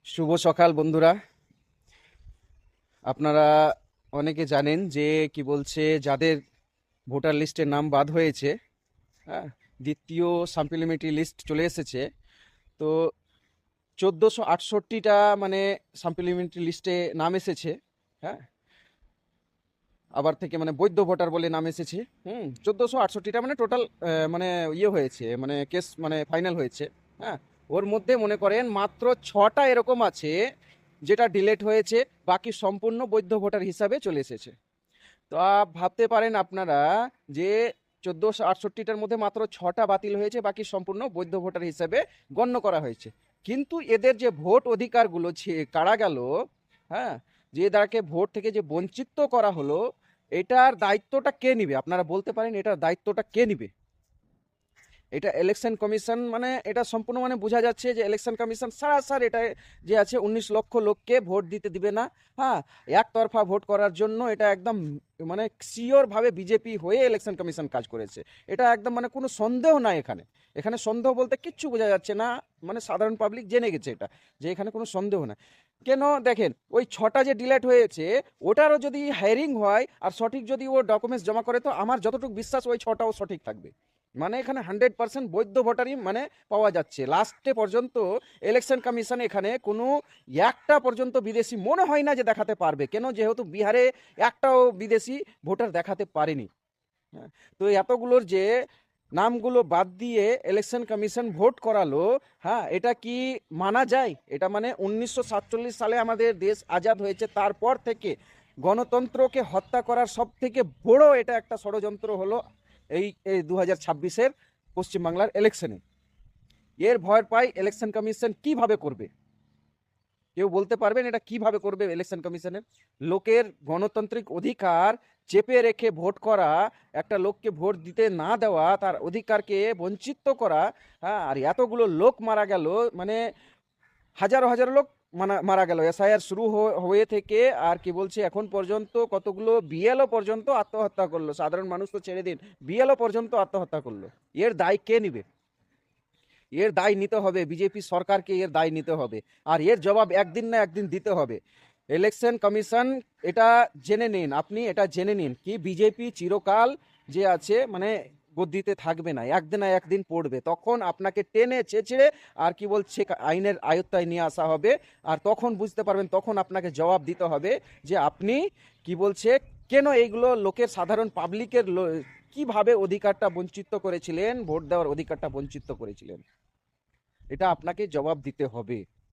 শুভ সকাল বন্ধুরা। আপনারা অনেকে জানেন যে কি বলছে, যাদের ভোটার লিস্টে নাম বাদ হয়েছে, হ্যাঁ, দ্বিতীয় সাপ্লিমেন্টারি লিস্ট চলে এসেছে। তো 1468টা মানে সাপ্লিমেন্টারি লিস্টে নাম এসেছে। হ্যাঁ, আবার থেকে মানে বৈধ ভোটার বলে নাম এসেছে। 1468টা মানে টোটাল মানে হয়েছে, মানে কেস মানে ফাইনাল হয়েছে। হ্যাঁ, ওর মধ্যে মনে করেন মাত্র 6টা এরকম আছে যেটা ডিলেট হয়েছে, বাকি সম্পূর্ণ বৈধ ভোটার হিসাবে চলে এসেছে। তো ভাবতে পারেন আপনারা যে 1468টার মধ্যে মাত্র 6টা বাতিল হয়েছে, বাকি সম্পূর্ণ বৈধ ভোটার হিসাবে গণ্য করা হয়েছে। কিন্তু এদের যে ভোট অধিকারগুলো কারা গেল, হ্যাঁ, যে এদেরকে ভোট থেকে যে বঞ্চিত করা হলো, এটার দায়িত্বটা কে নিবে? আপনারা বলতে পারেন এটার দায়িত্বটা কে নিবে? এটা ইলেকশন কমিশন, মানে এটা সম্পূর্ণ মানে বোঝা যাচ্ছে যে ইলেকশন কমিশন সারাসার এটা যে আছে 19 লক্ষ লোককে ভোট দিতে দিবে না। হ্যাঁ, একতরফা ভোট করার জন্য এটা একদম মানে শিওর ভাবে বিজেপি হয়ে ইলেকশন কমিশন কাজ করেছে। এটা একদম মানে কোনো সন্দেহ নাই এখানে। এখানে সন্দেহ বলতে কিচ্ছু বোঝা যাচ্ছে না, মানে সাধারণ পাবলিক জেনে গেছে এটা, যে এখানে কোনো সন্দেহ না। কেন দেখেন, ওই 6টা যে ডিলেট হয়েছে, ওটারও যদি হায়ারিং হয় আর সঠিক যদি ও ডকুমেন্টস জমা করে, তো আমার যতটুকু বিশ্বাস ওই 6টাও সঠিক থাকবে। মানে এখানে 100% বৈধ ভোটারই মানে পাওয়া যাচ্ছে লাস্টে পর্যন্ত। ইলেকশন কমিশন এখানে কোনো একটা পর্যন্ত বিদেশি মনে হয় না যে দেখাতে পারবে, কেন যেহেতু বিহারে একটাও বিদেশি ভোটার দেখাতে পারেনি। হ্যাঁ, তো এতগুলোর যে নামগুলো বাদ দিয়ে ইলেকশন কমিশন ভোট করালো, হ্যাঁ, এটা কি মানা যায়? এটা মানে 1947 সালে আমাদের দেশ আজাদ হয়েছে, তারপর থেকে গণতন্ত্রকে হত্যা করার সব থেকে বড় এটা একটা ষড়যন্ত্র হলো এই এই 2026-এর পশ্চিমবাংলার ইলেকশনে। এর ভয় পাই ইলেকশন কমিশন কিভাবে করবে? কেউ বলতে পারবেন এটা কিভাবে করবে ইলেকশন কমিশনের? লোকের গণতান্ত্রিক অধিকার চেপে রেখে ভোট করা, একটা লোককে ভোট দিতে না দেওয়া, তার অধিকারকে বঞ্চিত করা। হ্যাঁ, আর এতগুলো লোক মারা গেল, মানে হাজারো হাজারো লোক মারা গেল এসআইআর শুরু হয়ে থেকে। আর কি বলছে, এখন পর্যন্ত কতগুলো বিএলও পর্যন্ত আত্মহত্যা করলো, সাধারণ মানুষ তো ছেড়ে দিন, বিএলও পর্যন্ত আত্মহত্যা করলো। এর দায় কে নিবে? এর দায় নিতে হবে বিজেপি সরকারকে, এর দায় নিতে হবে। আর এর জবাব একদিন না একদিন দিতে হবে। ইলেকশন কমিশন এটা জেনে নিন, আপনি এটা জেনে নিন কি বিজেপি চিরকাল যে আছে মানে গদ্দিতে থাকবে না, একদিন না একদিন পড়বে, তখন আপনাকে টেনে চেঁচড়ে আর কি বলছে আইনের আয়ত্তায় নিয়ে আসা হবে। আর তখন বুঝতে পারবেন, তখন আপনাকে জবাব দিতে হবে যে আপনি কি বলছে কেন এইগুলো লোকের সাধারণ পাবলিকের কিভাবে অধিকারটা বঞ্চিত করেছিলেন, ভোট দেওয়ার অধিকারটা বঞ্চিত করেছিলেন। এটা আপনাকে জবাব দিতে হবে।